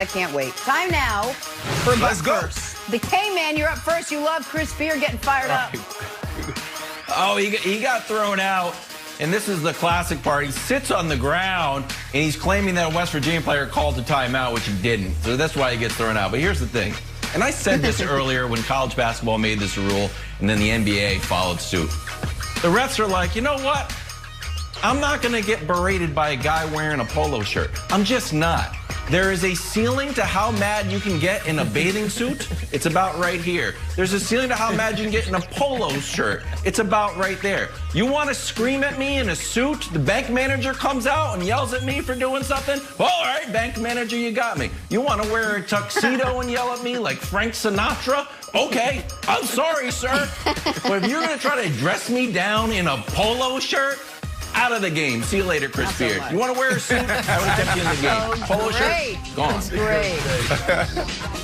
can't wait. Time now for Let's go. First. The K-Man, you're up first. You love Chris Beard getting fired up. Oh, he got thrown out. And this is the classic part. He sits on the ground, and he's claiming that a West Virginia player called a timeout, which he didn't. So that's why he gets thrown out. But here's the thing. And I said this earlier when college basketball made this a rule, and then the NBA followed suit. The refs are like, you know what? I'm not going to get berated by a guy wearing a polo shirt. I'm just not. There is a ceiling to how mad you can get in a bathing suit. It's about right here. There's a ceiling to how mad you can get in a polo shirt. It's about right there. You want to scream at me in a suit? The bank manager comes out and yells at me for doing something? Well, all right, bank manager, you got me. You want to wear a tuxedo and yell at me like Frank Sinatra? Okay, I'm sorry, sir. But if you're going to try to dress me down in a polo shirt, out of the game. See you later, Chris Beard. You want to wear a suit? I would have kept you in the game. Polo shirt? Gone. That's great.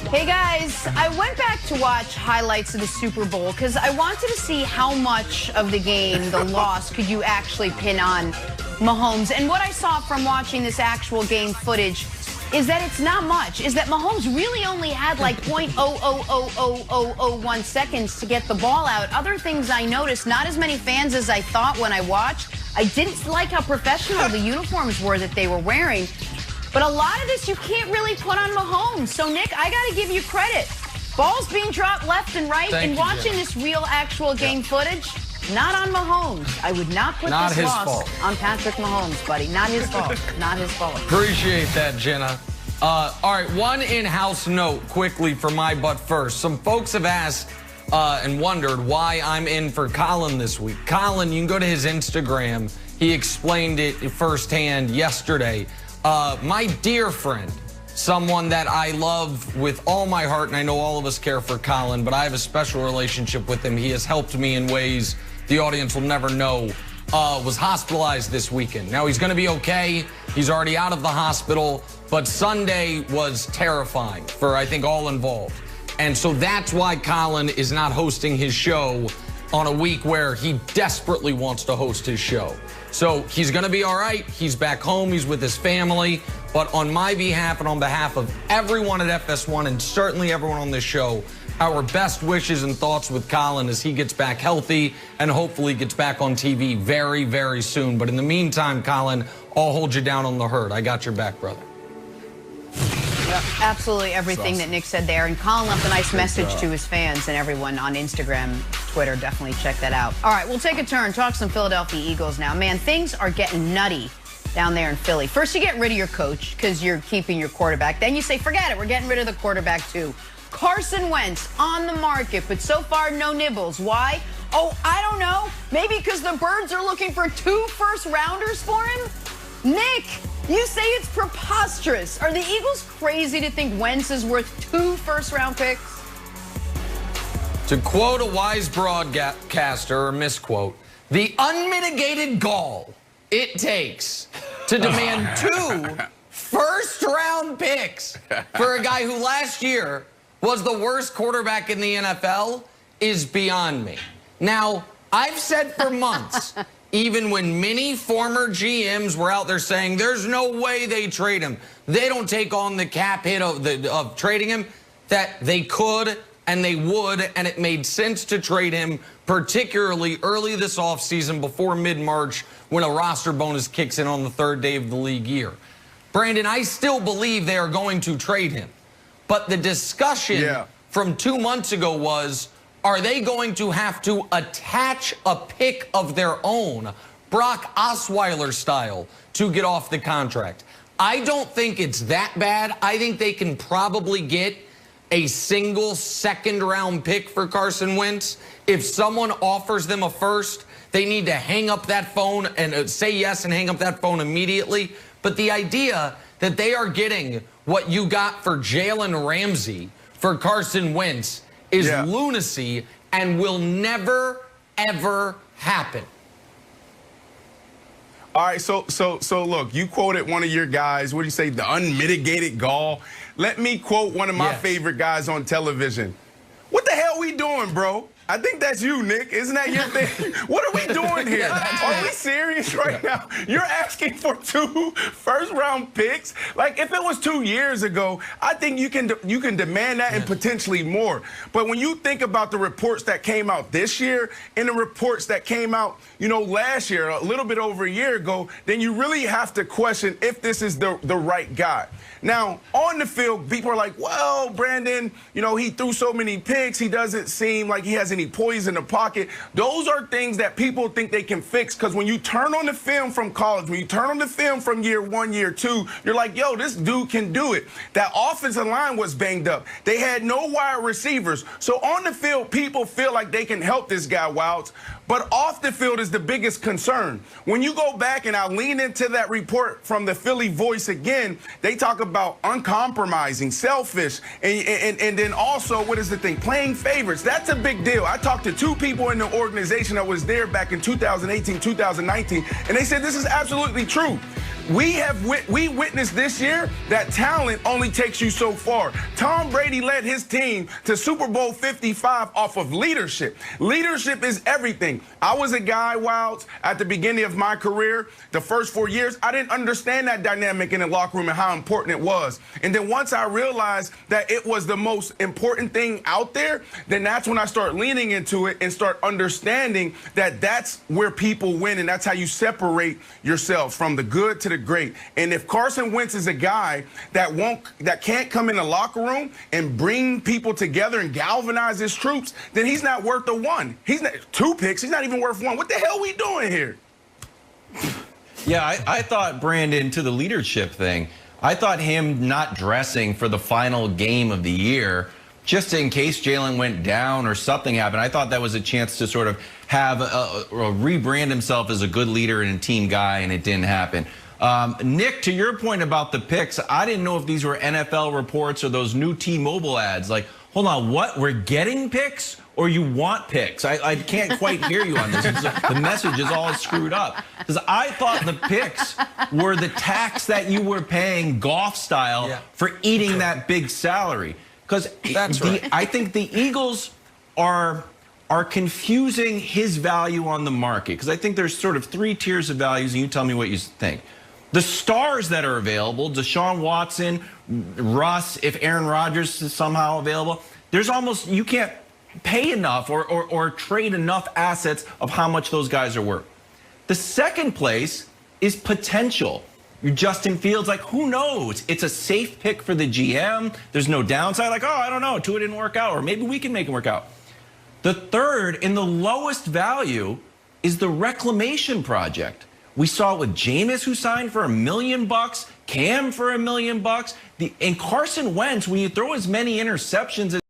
Hey, guys, I went back to watch highlights of the Super Bowl because I wanted to see how much of the game, the loss, could you actually pin on Mahomes. And what I saw from watching this actual game footage is that it's not much, is that Mahomes really only had like 0.0000001 seconds to get the ball out. Other things I noticed, not as many fans as I thought when I watched. I didn't like how professional the uniforms were that they were wearing. But a lot of this you can't really put on Mahomes. So, Nick, I got to give you credit. Balls being dropped left and right. And watching this real, actual game footage, not on Mahomes. I would not put this loss on Patrick Mahomes, buddy. Not his fault. Not his fault. Appreciate that, Jenna. All right, one in-house note quickly for my butt first. Some folks have asked and wondered why I'm in for Colin this week. Colin, you can go to his Instagram. He explained it firsthand yesterday. My dear friend, someone that I love with all my heart, and I know all of us care for Colin, but I have a special relationship with him. He has helped me in ways the audience will never know. Was hospitalized this weekend. Now, he's going to be okay. He's already out of the hospital, but Sunday was terrifying for, I think, all involved. And so that's why Colin is not hosting his show on a week where he desperately wants to host his show. So he's going to be all right. He's back home. He's with his family. But on my behalf and on behalf of everyone at FS1 and certainly everyone on this show, our best wishes and thoughts with Colin as he gets back healthy and hopefully gets back on TV very, very soon. But in the meantime, Colin, I'll hold you down on the herd. I got your back, brother. Yep, absolutely everything that Nick said there. And Colin left a nice message to his fans and everyone on Instagram, Twitter. Definitely check that out. All right, we'll take a turn. Talk some Philadelphia Eagles now. Man, things are getting nutty down there in Philly. First, you get rid of your coach because you're keeping your quarterback. Then you say, forget it, we're getting rid of the quarterback too. Carson Wentz on the market, but so far no nibbles. Why? Oh, I don't know. Maybe because the Birds are looking for 2 first-rounders for him? Nick, you say it's preposterous. Are the Eagles crazy to think Wentz is worth 2 first-round picks? To quote a wise broadcaster, or misquote, the unmitigated gall it takes to demand 2 first-round picks for a guy who last year was the worst quarterback in the NFL is beyond me. Now, I've said for months, even when many former GMs were out there saying there's no way they trade him, they don't take on the cap hit of trading him, that they could and they would, and it made sense to trade him, particularly early this offseason before mid-March when a roster bonus kicks in on the 3rd day of the league year. Brandon, I still believe they are going to trade him. But the discussion from 2 months ago was, are they going to have to attach a pick of their own, Brock Osweiler style, to get off the contract? I don't think it's that bad. I think they can probably get a single second-round pick for Carson Wentz. If someone offers them a first, they need to hang up that phone and say yes and hang up that phone immediately. But the idea that they are getting what you got for Jalen Ramsey for Carson Wentz is lunacy and will never, ever happen. All right, so look, you quoted one of your guys. What do you say? The unmitigated gall. Let me quote one of my favorite guys on television. What the hell hell we doing, bro? I think that's you, Nick. Isn't that your thing? What are we doing here? Are we serious right now? You're asking for 2 first-round picks? Like, if it was 2 years ago, I think you can demand that and potentially more. But when you think about the reports that came out this year and the reports that came out, last year, a little bit over a year ago, then you really have to question if this is the right guy. Now, on the field, people are like, well, Brandon, he threw so many picks. He doesn't seem like he has any poise in the pocket. Those are things that people think they can fix, because when you turn on the film from college, when you turn on the film from year 1, year 2, you're like, yo, this dude can do it. That offensive line was banged up. They had no wide receivers. So on the field, people feel like they can help this guy, Wilds. But off the field is the biggest concern. When you go back, and I lean into that report from the Philly Voice again, they talk about uncompromising, selfish, and then also, what is the thing? Playing favorites. That's a big deal. I talked to 2 people in the organization that was there back in 2018, 2019, and they said this is absolutely true. We witnessed this year that talent only takes you so far. Tom Brady led his team to Super Bowl 55 off of leadership. Leadership is everything. I was a guy, Wilds, at the beginning of my career, the first 4 years, I didn't understand that dynamic in the locker room and how important it was. And then once I realized that it was the most important thing out there, then that's when I start leaning into it and start understanding that that's where people win, and that's how you separate yourselves from the good to the great. And if Carson Wentz is a guy that can't come in the locker room and bring people together and galvanize his troops, then he's not worth the 1. He's not 2 picks. He's not even worth 1. What the hell are we doing here? Yeah, I thought, Brandon, to the leadership thing, I thought him not dressing for the final game of the year, just in case Jalen went down or something happened, I thought that was a chance to sort of have rebrand himself as a good leader and a team guy, and it didn't happen. Nick, to your point about the picks, I didn't know if these were NFL reports or those new T-Mobile ads. Like, hold on, what? We're getting picks, or you want picks? I can't quite hear you on this. The message is all screwed up. Because I thought the picks were the tax that you were paying Goff style for eating that big salary. Because I think the Eagles are confusing his value on the market. Because I think there's sort of 3 tiers of values, and you tell me what you think. The stars that are available, Deshaun Watson, Russ, if Aaron Rodgers is somehow available, there's almost, you can't pay enough or trade enough assets of how much those guys are worth. The second place is potential. Your Justin Fields, like, who knows? It's a safe pick for the GM. There's no downside. Like, oh, I don't know, Tua didn't work out, or maybe we can make it work out. The third, and the lowest value, is the reclamation project. We saw it with Jameis, who signed for $1 million, Cam for $1 million, and Carson Wentz, when you throw as many interceptions as